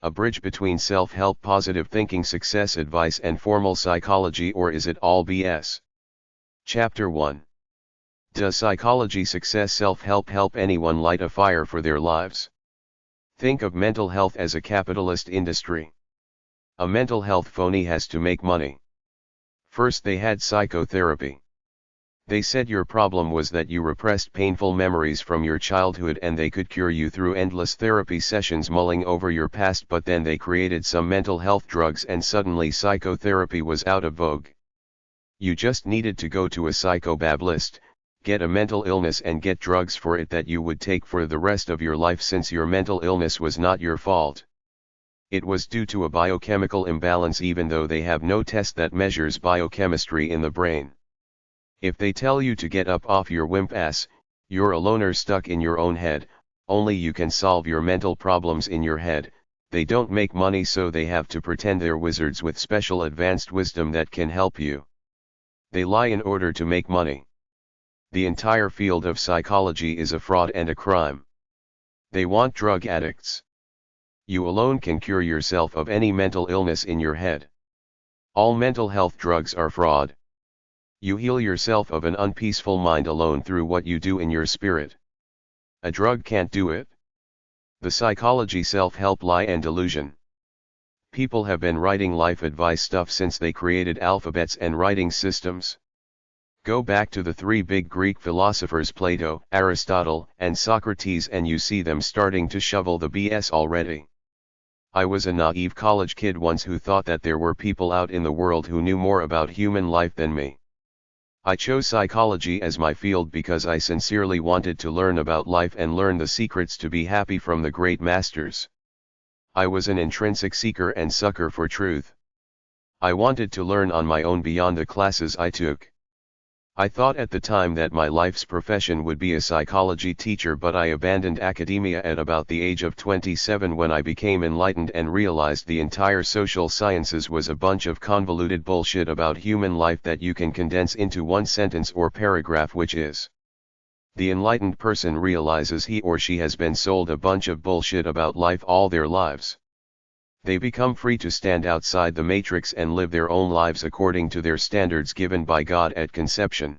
a bridge between self-help positive thinking success advice and formal psychology, or is it all BS? Chapter 1. Does psychology success self-help help anyone light a fire for their lives? Think of mental health as a capitalist industry. A mental health phony has to make money. First they had psychotherapy. They said your problem was that you repressed painful memories from your childhood and they could cure you through endless therapy sessions mulling over your past, but then they created some mental health drugs and suddenly psychotherapy was out of vogue. You just needed to go to a psychobablist, get a mental illness and get drugs for it that you would take for the rest of your life since your mental illness was not your fault. It was due to a biochemical imbalance even though they have no test that measures biochemistry in the brain. If they tell you to get up off your wimp ass, you're a loner stuck in your own head, only you can solve your mental problems in your head. They don't make money so they have to pretend they're wizards with special advanced wisdom that can help you. They lie in order to make money. The entire field of psychology is a fraud and a crime. They want drug addicts. You alone can cure yourself of any mental illness in your head. All mental health drugs are fraud. You heal yourself of an unpeaceful mind alone through what you do in your spirit. A drug can't do it. The psychology self-help lie and delusion. People have been writing life advice stuff since they created alphabets and writing systems. Go back to the three big Greek philosophers Plato, Aristotle, and Socrates and you see them starting to shovel the BS already. I was a naive college kid once who thought that there were people out in the world who knew more about human life than me. I chose psychology as my field because I sincerely wanted to learn about life and learn the secrets to be happy from the great masters. I was an intrinsic seeker and sucker for truth. I wanted to learn on my own beyond the classes I took. I thought at the time that my life's profession would be a psychology teacher, but I abandoned academia at about the age of 27 when I became enlightened and realized the entire social sciences was a bunch of convoluted bullshit about human life that you can condense into one sentence or paragraph, which is: the enlightened person realizes he or she has been sold a bunch of bullshit about life all their lives. They become free to stand outside the matrix and live their own lives according to their standards given by God at conception.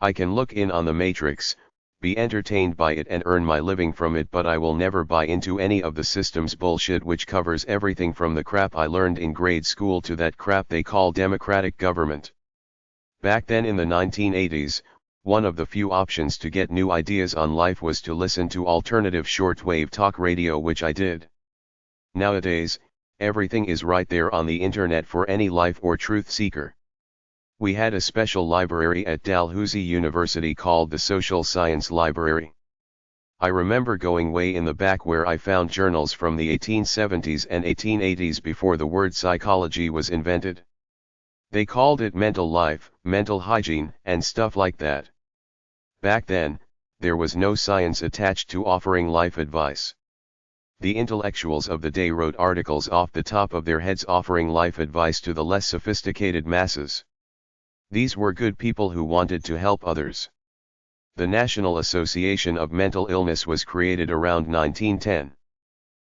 I can look in on the matrix, be entertained by it and earn my living from it, but I will never buy into any of the system's bullshit, which covers everything from the crap I learned in grade school to that crap they call democratic government. Back then in the 1980s, one of the few options to get new ideas on life was to listen to alternative shortwave talk radio, which I did. Nowadays, everything is right there on the internet for any life or truth seeker. We had a special library at Dalhousie University called the Social Science Library. I remember going way in the back where I found journals from the 1870s and 1880s before the word psychology was invented. They called it mental life, mental hygiene, and stuff like that. Back then, there was no science attached to offering life advice. The intellectuals of the day wrote articles off the top of their heads offering life advice to the less sophisticated masses. These were good people who wanted to help others. The National Association of Mental Illness was created around 1910.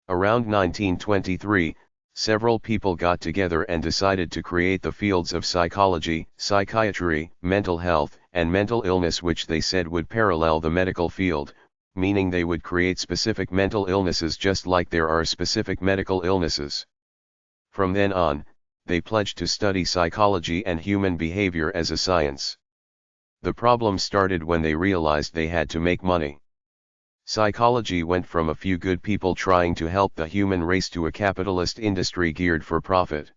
Around 1923, several people got together and decided to create the fields of psychology, psychiatry, mental health, and mental illness, which they said would parallel the medical field, meaning they would create specific mental illnesses just like there are specific medical illnesses. From then on, they pledged to study psychology and human behavior as a science. The problem started when they realized they had to make money. Psychology went from a few good people trying to help the human race to a capitalist industry geared for profit.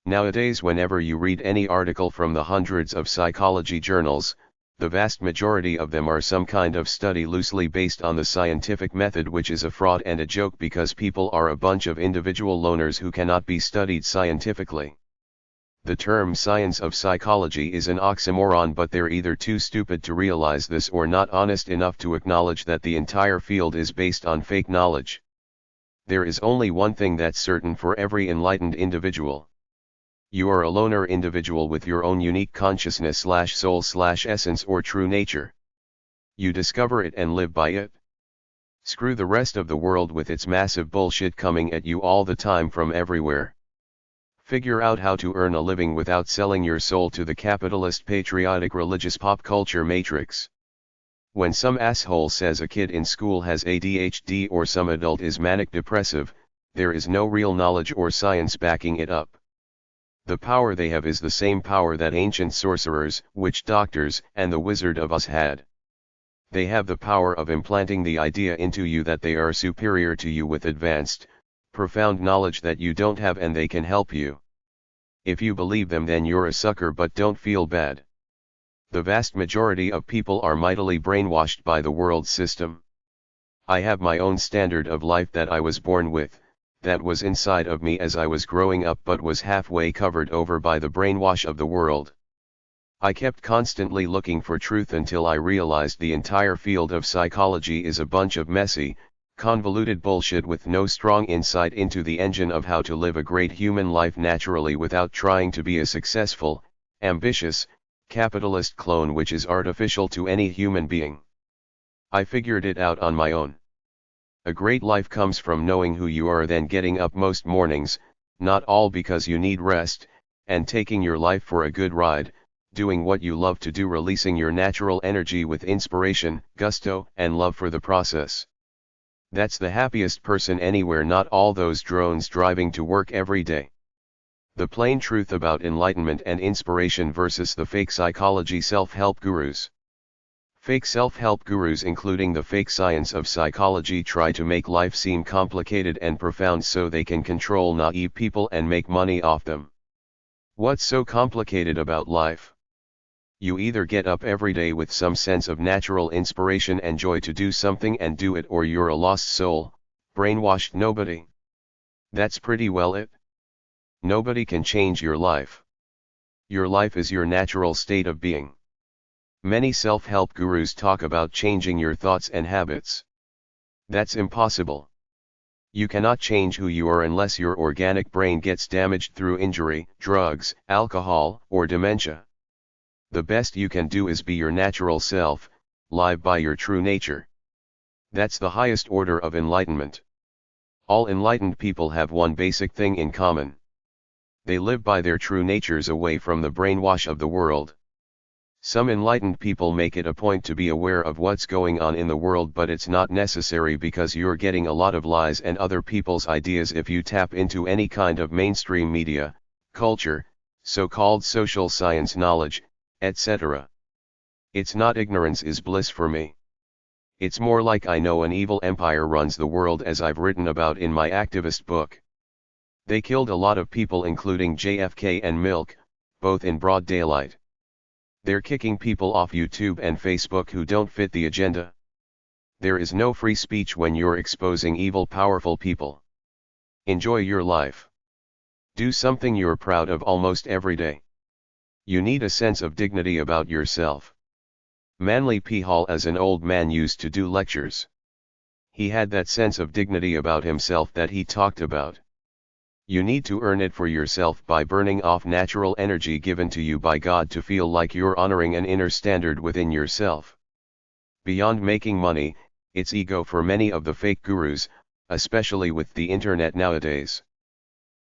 Nowadays, whenever you read any article from the hundreds of psychology journals, the vast majority of them are some kind of study loosely based on the scientific method, which is a fraud and a joke because people are a bunch of individual loners who cannot be studied scientifically. The term science of psychology is an oxymoron, but they're either too stupid to realize this or not honest enough to acknowledge that the entire field is based on fake knowledge. There is only one thing that's certain for every enlightened individual. You are a loner individual with your own unique consciousness/soul/essence or true nature. You discover it and live by it. Screw the rest of the world with its massive bullshit coming at you all the time from everywhere. Figure out how to earn a living without selling your soul to the capitalist patriotic religious pop culture matrix. When some asshole says a kid in school has ADHD or some adult is manic depressive, there is no real knowledge or science backing it up. The power they have is the same power that ancient sorcerers, witch doctors, and the Wizard of Oz had. They have the power of implanting the idea into you that they are superior to you with advanced, profound knowledge that you don't have, and they can help you. If you believe them, then you're a sucker, but don't feel bad. The vast majority of people are mightily brainwashed by the world system. I have my own standard of life that I was born with, that was inside of me as I was growing up, but was halfway covered over by the brainwash of the world. I kept constantly looking for truth until I realized the entire field of psychology is a bunch of messy, convoluted bullshit with no strong insight into the engine of how to live a great human life naturally without trying to be a successful, ambitious, capitalist clone which is artificial to any human being. I figured it out on my own. A great life comes from knowing who you are, then getting up most mornings, not all because you need rest, and taking your life for a good ride, doing what you love to do, releasing your natural energy with inspiration, gusto, and love for the process. That's the happiest person anywhere, not all those drones driving to work every day. The plain truth about enlightenment and inspiration versus the fake psychology self-help gurus. Fake self-help gurus, including the fake science of psychology, try to make life seem complicated and profound so they can control naive people and make money off them. What's so complicated about life? You either get up every day with some sense of natural inspiration and joy to do something and do it, or you're a lost soul, brainwashed nobody. That's pretty well it. Nobody can change your life. Your life is your natural state of being. Many self-help gurus talk about changing your thoughts and habits. That's impossible. You cannot change who you are unless your organic brain gets damaged through injury, drugs, alcohol, or dementia. The best you can do is be your natural self, live by your true nature. That's the highest order of enlightenment. All enlightened people have one basic thing in common. They live by their true natures away from the brainwash of the world. Some enlightened people make it a point to be aware of what's going on in the world, but it's not necessary because you're getting a lot of lies and other people's ideas if you tap into any kind of mainstream media, culture, so-called social science knowledge, etc. It's not ignorance is bliss for me. It's more like I know an evil empire runs the world, as I've written about in my activist book. They killed a lot of people, including JFK and Milk, both in broad daylight. They're kicking people off YouTube and Facebook who don't fit the agenda. There is no free speech when you're exposing evil, powerful people. Enjoy your life. Do something you're proud of almost every day. You need a sense of dignity about yourself. Manly P. Hall, as an old man, used to do lectures. He had that sense of dignity about himself that he talked about. You need to earn it for yourself by burning off natural energy given to you by God to feel like you're honoring an inner standard within yourself. Beyond making money, it's ego for many of the fake gurus, especially with the internet nowadays.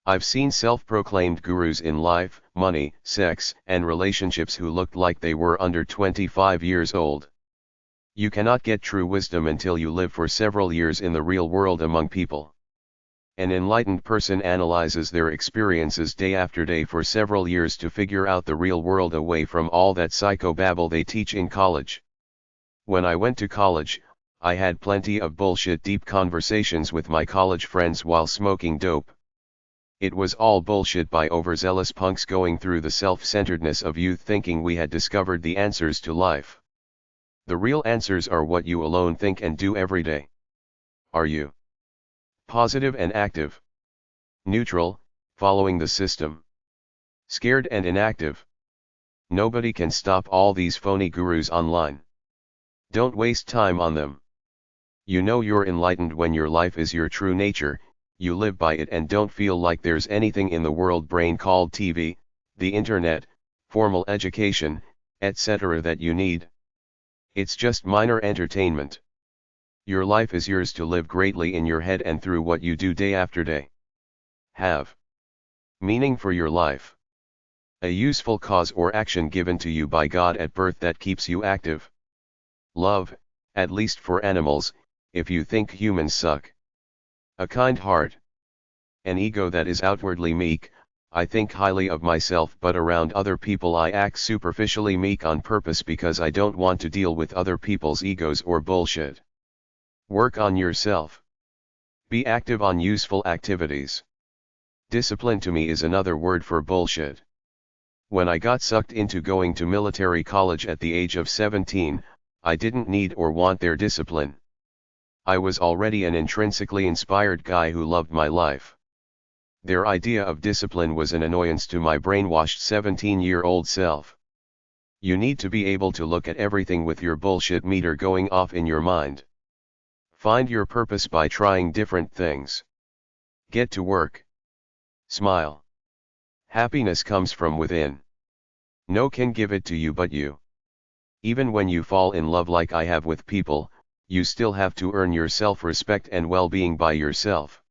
I've seen self-proclaimed gurus in life, money, sex, and relationships who looked like they were under 25 years old. You cannot get true wisdom until you live for several years in the real world among people. An enlightened person analyzes their experiences day after day for several years to figure out the real world away from all that psychobabble they teach in college. When I went to college, I had plenty of bullshit deep conversations with my college friends while smoking dope. It was all bullshit by overzealous punks going through the self-centeredness of youth, thinking we had discovered the answers to life. The real answers are what you alone think and do every day. Are you positive and active? Neutral, following the system? Scared and inactive? Nobody can stop all these phony gurus online. Don't waste time on them. You know you're enlightened when your life is your true nature, you live by it and don't feel like there's anything in the world brain called TV, the internet, formal education, etc. that you need. It's just minor entertainment. Your life is yours to live greatly in your head and through what you do day after day. Have meaning for your life. A useful cause or action given to you by God at birth that keeps you active. Love, at least for animals, if you think humans suck. A kind heart. An ego that is outwardly meek. I think highly of myself, but around other people I act superficially meek on purpose because I don't want to deal with other people's egos or bullshit. Work on yourself. Be active on useful activities. Discipline to me is another word for bullshit. When I got sucked into going to military college at the age of 17, I didn't need or want their discipline. I was already an intrinsically inspired guy who loved my life. Their idea of discipline was an annoyance to my brainwashed 17-year-old self. You need to be able to look at everything with your bullshit meter going off in your mind. Find your purpose by trying different things. Get to work. Smile. Happiness comes from within. No can give it to you but you. Even when you fall in love like I have with people, you still have to earn your self-respect and well-being by yourself.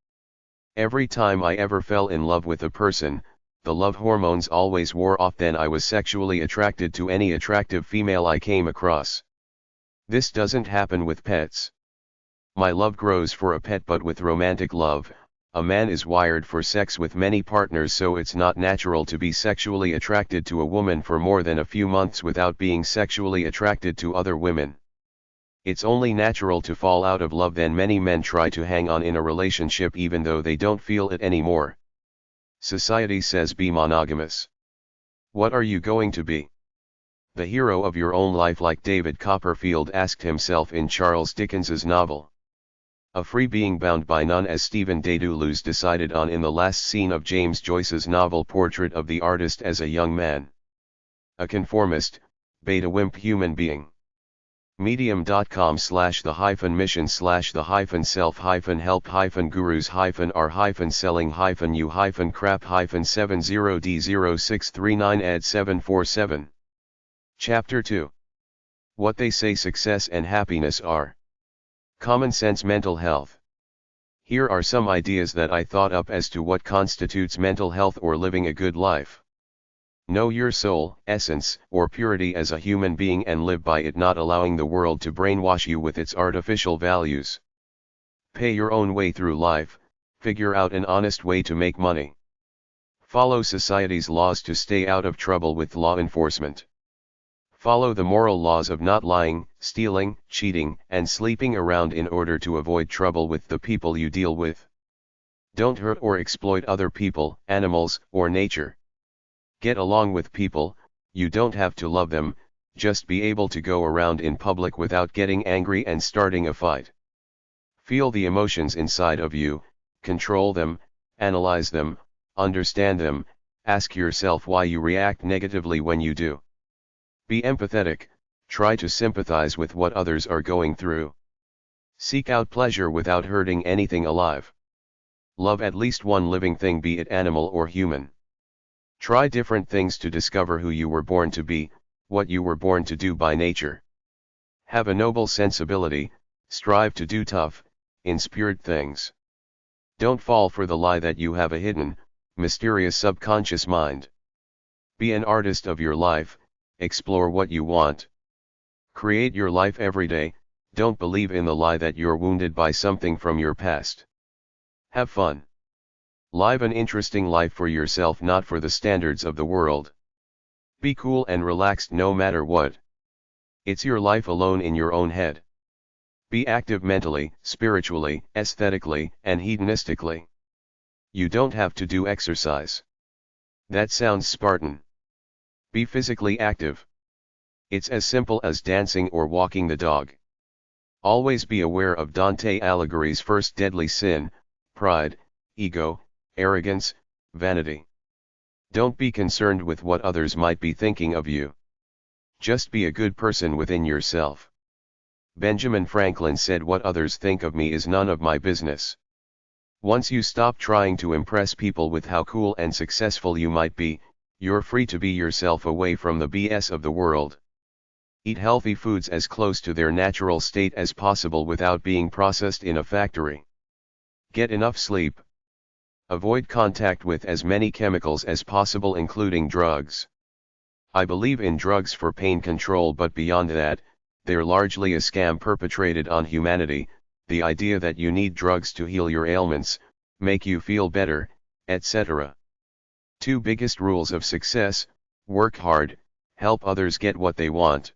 Every time I ever fell in love with a person, the love hormones always wore off. Then I was sexually attracted to any attractive female I came across. This doesn't happen with pets. My love grows for a pet, but with romantic love, a man is wired for sex with many partners, so it's not natural to be sexually attracted to a woman for more than a few months without being sexually attracted to other women. It's only natural to fall out of love. Then many men try to hang on in a relationship even though they don't feel it anymore. Society says be monogamous. What are you going to be? The hero of your own life, like David Copperfield asked himself in Charles Dickens's novel. A free being bound by none, as Stephen Dedalus decided on in the last scene of James Joyce's novel Portrait of the Artist as a young man. A conformist, beta wimp human being. Medium.com/the-mission/the-hyphen-self-gurus-hyphen-r-selling-hyphen-you-70D0639 ed 747. Chapter 2. What they say success and happiness are. Common sense mental health. Here are some ideas that I thought up as to what constitutes mental health or living a good life. Know your soul, essence, or purity as a human being and live by it, not allowing the world to brainwash you with its artificial values. Pay your own way through life, figure out an honest way to make money. Follow society's laws to stay out of trouble with law enforcement. Follow the moral laws of not lying, stealing, cheating, and sleeping around in order to avoid trouble with the people you deal with. Don't hurt or exploit other people, animals, or nature. Get along with people. You don't have to love them, just be able to go around in public without getting angry and starting a fight. Feel the emotions inside of you, control them, analyze them, understand them, ask yourself why you react negatively when you do. Be empathetic, try to sympathize with what others are going through. Seek out pleasure without hurting anything alive. Love at least one living thing, be it animal or human. Try different things to discover who you were born to be, what you were born to do by nature. Have a noble sensibility, strive to do tough, inspired things. Don't fall for the lie that you have a hidden, mysterious subconscious mind. Be an artist of your life, explore what you want. Create your life every day, don't believe in the lie that you're wounded by something from your past. Have fun. Live an interesting life for yourself, not for the standards of the world. Be cool and relaxed no matter what. It's your life alone in your own head. Be active mentally, spiritually, aesthetically, and hedonistically. You don't have to do exercise. That sounds Spartan. Be physically active. It's as simple as dancing or walking the dog. Always be aware of Dante Alighieri's first deadly sin, pride, ego, arrogance, vanity. Don't be concerned with what others might be thinking of you. Just be a good person within yourself. Benjamin Franklin said, "What others think of me is none of my business." Once you stop trying to impress people with how cool and successful you might be, you're free to be yourself away from the BS of the world. Eat healthy foods as close to their natural state as possible without being processed in a factory. Get enough sleep. Avoid contact with as many chemicals as possible, including drugs. I believe in drugs for pain control, but beyond that, they're largely a scam perpetrated on humanity. The idea that you need drugs to heal your ailments, make you feel better, etc. 2 biggest rules of success: work hard, help others get what they want.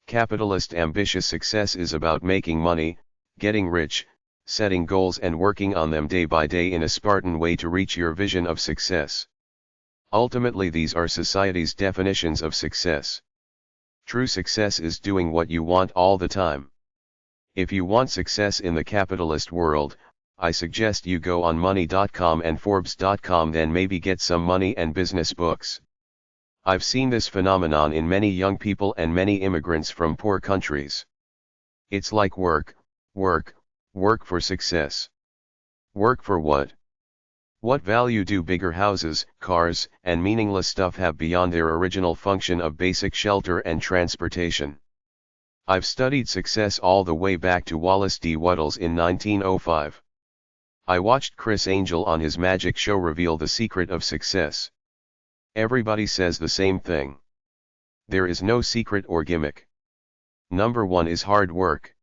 Capitalist ambitious success is about making money, getting rich, setting goals and working on them day by day in a Spartan way to reach your vision of success. Ultimately, these are society's definitions of success. True success is doing what you want all the time. If you want success in the capitalist world, I suggest you go on money.com and forbes.com, then maybe get some money and business books. I've seen this phenomenon in many young people and many immigrants from poor countries. It's like work, work, work for success. Work for what? What value do bigger houses, cars, and meaningless stuff have beyond their original function of basic shelter and transportation? I've studied success all the way back to Wallace D. Wattles in 1905. I watched Chris Angel on his magic show reveal the secret of success. Everybody says the same thing. There is no secret or gimmick. Number 1 is hard work.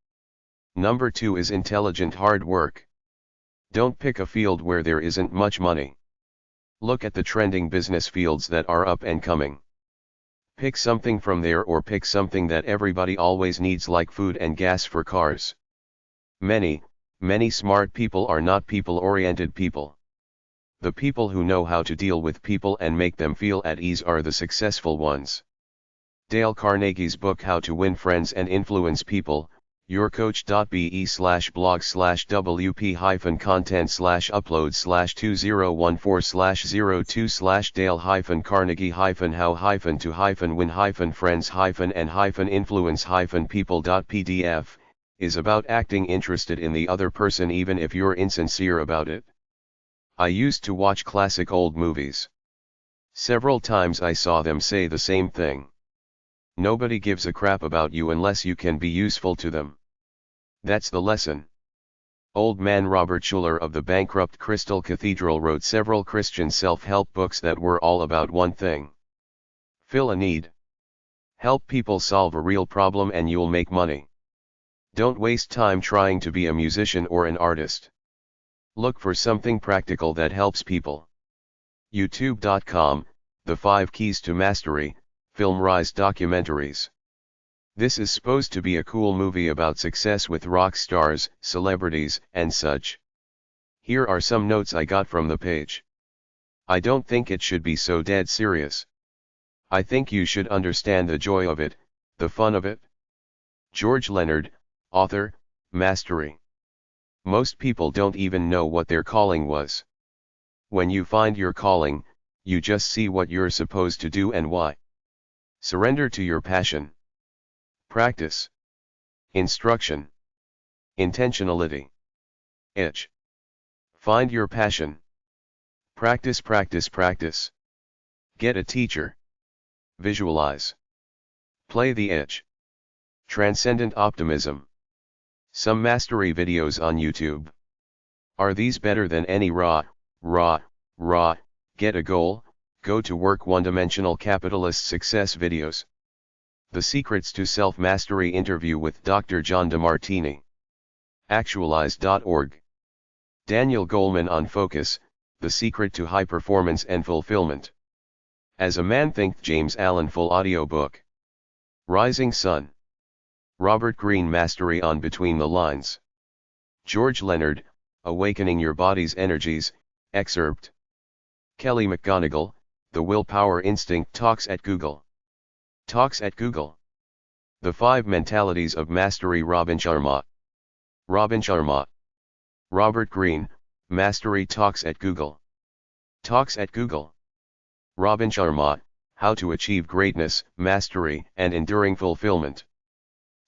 Number 2 is intelligent hard work. Don't pick a field where there isn't much money. Look at the trending business fields that are up and coming. Pick something from there, or pick something that everybody always needs, like food and gas for cars. Many smart people are not people-oriented people. The people who know how to deal with people and make them feel at ease are the successful ones. Dale Carnegie's book How to Win Friends and Influence People, yourcoach.be/blog/wp-content/upload/02014602/dale-carnegie-how-to-win-friends-influence-people.pdf, is about acting interested in the other person even if you're insincere about it. I used to watch classic old movies. Several times I saw them say the same thing. Nobody gives a crap about you unless you can be useful to them. That's the lesson. Old man Robert Schuller of the bankrupt Crystal Cathedral wrote several Christian self-help books that were all about one thing: fill a need. Help people solve a real problem and you'll make money. Don't waste time trying to be a musician or an artist. Look for something practical that helps people. YouTube.com, The 5 Keys to Mastery, Film Rise Documentaries. This is supposed to be a cool movie about success with rock stars, celebrities, and such. Here are some notes I got from the page. I don't think it should be so dead serious. I think you should understand the joy of it, the fun of it. George Leonard, author, Mastery. Most people don't even know what their calling was. When you find your calling, you just see what you're supposed to do and why. Surrender to your passion. Practice. Instruction. Intentionality. Itch. Find your passion. Practice, practice, practice. Get a teacher. Visualize. Play the itch. Transcendent optimism. Some mastery videos on YouTube. Are these better than any raw, get a goal, go to work one-dimensional capitalist success videos? The Secrets to Self-Mastery interview with Dr. John DeMartini. Actualize.org. Daniel Goleman on Focus, The Secret to High Performance and Fulfillment. As a Man Thinketh, James Allen full audiobook. Rising Sun. Robert Greene Mastery on Between the Lines. George Leonard, Awakening Your Body's Energies, excerpt. Kelly McGonigal, The Willpower Instinct talks at Google. Talks at Google. The 5 Mentalities of Mastery. Robin Sharma. Robert Greene, Mastery talks at Google. Talks at Google. Robin Sharma, How to Achieve Greatness, Mastery, and Enduring Fulfillment.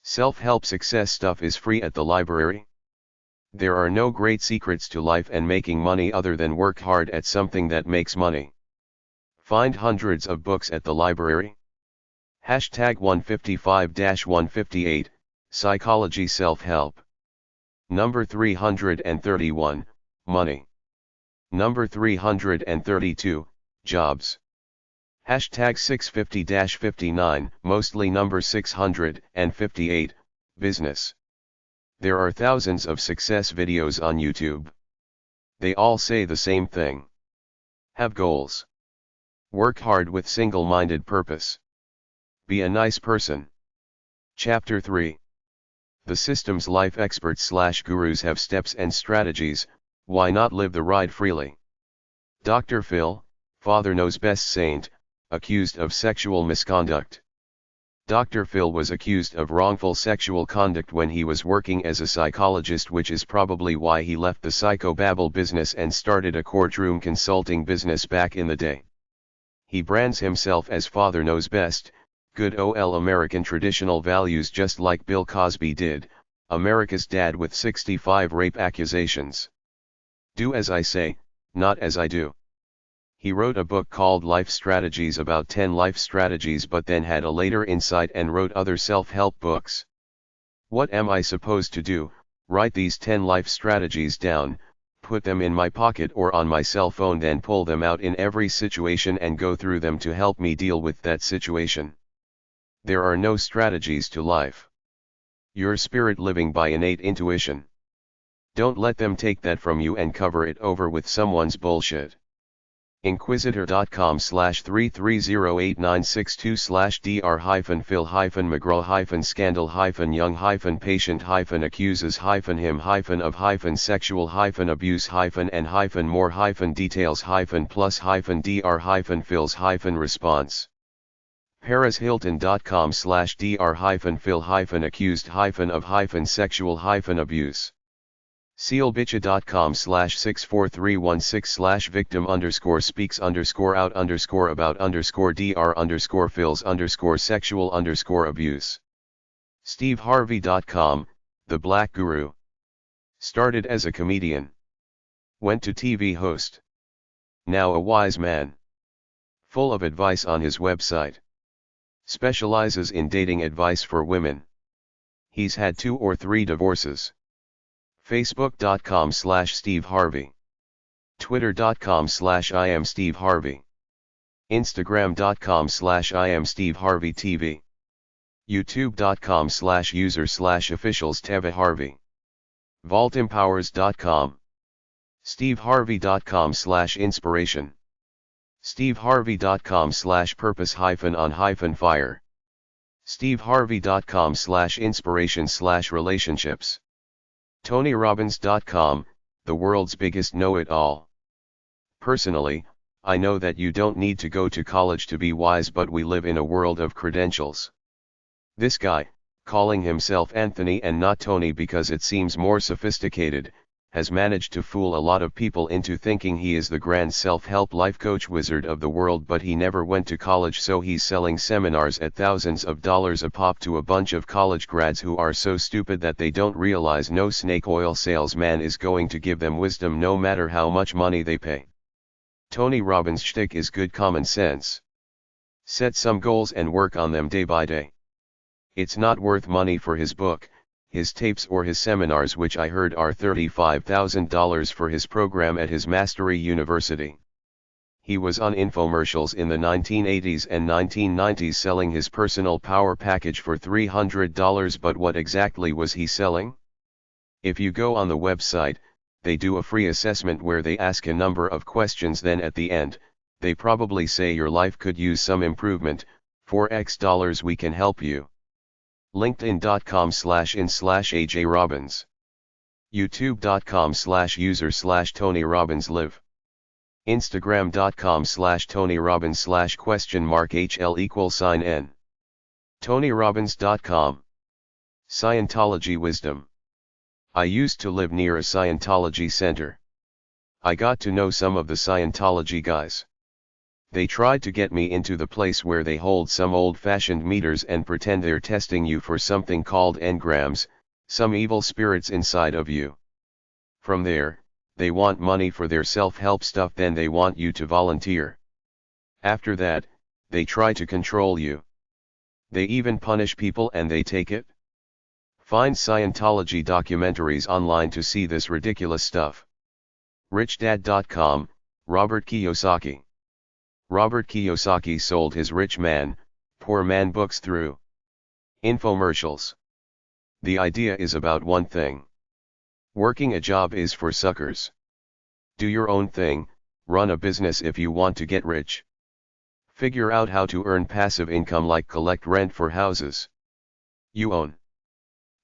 Self-help success stuff is free at the library. There are no great secrets to life and making money other than work hard at something that makes money. Find hundreds of books at the library. Hashtag 155-158, Psychology Self-Help. Number 331, Money. Number 332, Jobs. Hashtag 650-59, mostly number 658, Business. There are thousands of success videos on YouTube. They all say the same thing. Have goals. Work hard with single-minded purpose. Be a nice person. Chapter 3. The system's life experts/gurus have steps and strategies. Why not live the ride freely? Dr. Phil, Father Knows Best saint, accused of sexual misconduct. Dr. Phil was accused of wrongful sexual conduct when he was working as a psychologist, which is probably why he left the psychobabble business and started a courtroom consulting business back in the day. He brands himself as Father Knows Best, good ol' American traditional values, just like Bill Cosby did, America's dad, with 65 rape accusations. Do as I say, not as I do. He wrote a book called Life Strategies about 10 life strategies, but then had a later insight and wrote other self-help books. What am I supposed to do? Write these 10 life strategies down, put them in my pocket or on my cell phone, then pull them out in every situation and go through them to help me deal with that situation. There are no strategies to life. Your spirit living by innate intuition. Don't let them take that from you and cover it over with someone's bullshit. Inquisitor.com/3308962/dr-phil-hyphen-McGraw-hyphen-scandal-hyphen-abuse-hyphen-Fils-response. ParisHilton.com/dr-phil-accused-of-sexual-abuse. Sealbitcha.com/64316/victim_speaks_out_dr_phils_sexual_abuse. SteveHarvey.com, the Black Guru. Started as a comedian. Went to TV host. Now a wise man. Full of advice on his website. Specializes in dating advice for women. He's had 2 or 3 divorces. Facebook.com/SteveHarvey. Twitter.com/IamSteveHarvey. Instagram.com/IamSteveHarveyTV. YouTube.com/user/officials/TevaHarvey. VaultEmpowers.com. SteveHarvey.com/inspiration. SteveHarvey.com/purpose-on-fire. SteveHarvey.com/inspiration/relationships. TonyRobbins.com, the world's biggest know-it-all. Personally, I know that you don't need to go to college to be wise, but we live in a world of credentials. This guy, calling himself Anthony and not Tony because it seems more sophisticated, has managed to fool a lot of people into thinking he is the grand self-help life coach wizard of the world, but he never went to college, so he's selling seminars at thousands of dollars a pop to a bunch of college grads who are so stupid that they don't realize no snake oil salesman is going to give them wisdom no matter how much money they pay. Tony Robbins' shtick is good common sense. Set some goals and work on them day by day. It's not worth money for his book, his tapes, or his seminars, which I heard are $35,000 for his program at his Mastery University. He was on infomercials in the 1980s and 1990s selling his personal power package for $300, but what exactly was he selling? If you go on the website, they do a free assessment where they ask a number of questions, then at the end, they probably say your life could use some improvement, for X dollars we can help you. LinkedIn.com/in/AJ-Robbins. YouTube.com/user/Tony Robbins live. Instagram.com/Tony Robbins /?HL=N. TonyRobbins.com. Scientology wisdom. I used to live near a Scientology center. I got to know some of the Scientology guys. They tried to get me into the place where they hold some old-fashioned meters and pretend they're testing you for something called engrams, some evil spirits inside of you. From there, they want money for their self-help stuff, then they want you to volunteer. After that, they try to control you. They even punish people and they take it? Find Scientology documentaries online to see this ridiculous stuff. RichDad.com, Robert Kiyosaki. Robert Kiyosaki sold his Rich Man, Poor Man books through infomercials. The idea is about one thing. Working a job is for suckers. Do your own thing, run a business if you want to get rich. Figure out how to earn passive income like collect rent for houses you own.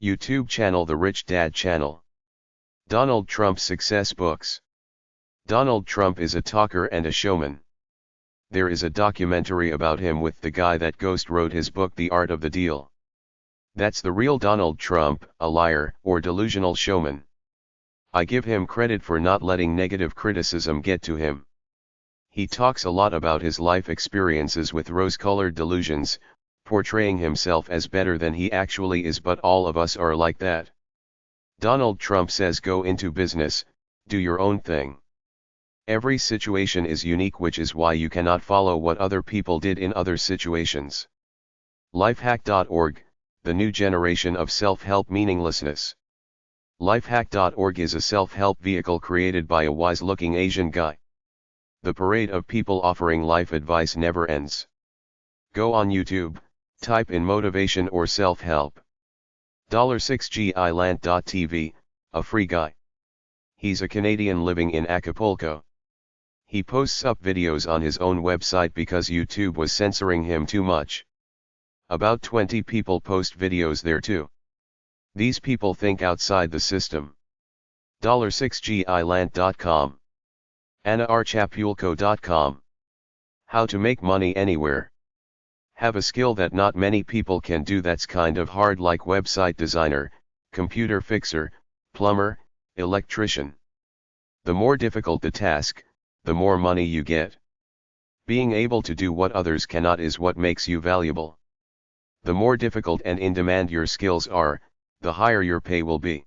YouTube channel The Rich Dad Channel. Donald Trump's success books. Donald Trump is a talker and a showman. There is a documentary about him with the guy that ghost wrote his book The Art of the Deal. That's the real Donald Trump, a liar or delusional showman. I give him credit for not letting negative criticism get to him. He talks a lot about his life experiences with rose-colored delusions, portraying himself as better than he actually is, but all of us are like that. Donald Trump says go into business, do your own thing. Every situation is unique, which is why you cannot follow what other people did in other situations. Lifehack.org, the new generation of self-help meaninglessness. Lifehack.org is a self-help vehicle created by a wise-looking Asian guy. The parade of people offering life advice never ends. Go on YouTube, type in motivation or self-help. $6gilant.tv, a free guy. He's a Canadian living in Acapulco. He posts up videos on his own website because YouTube was censoring him too much. About 20 people post videos there too. These people think outside the system. $6gilant.com. AnnaRchapulco.com. How to make money anywhere. Have a skill that not many people can do that's kind of hard, like website designer, computer fixer, plumber, electrician. The more difficult the task, the more money you get. Being able to do what others cannot is what makes you valuable. The more difficult and in demand your skills are, the higher your pay will be.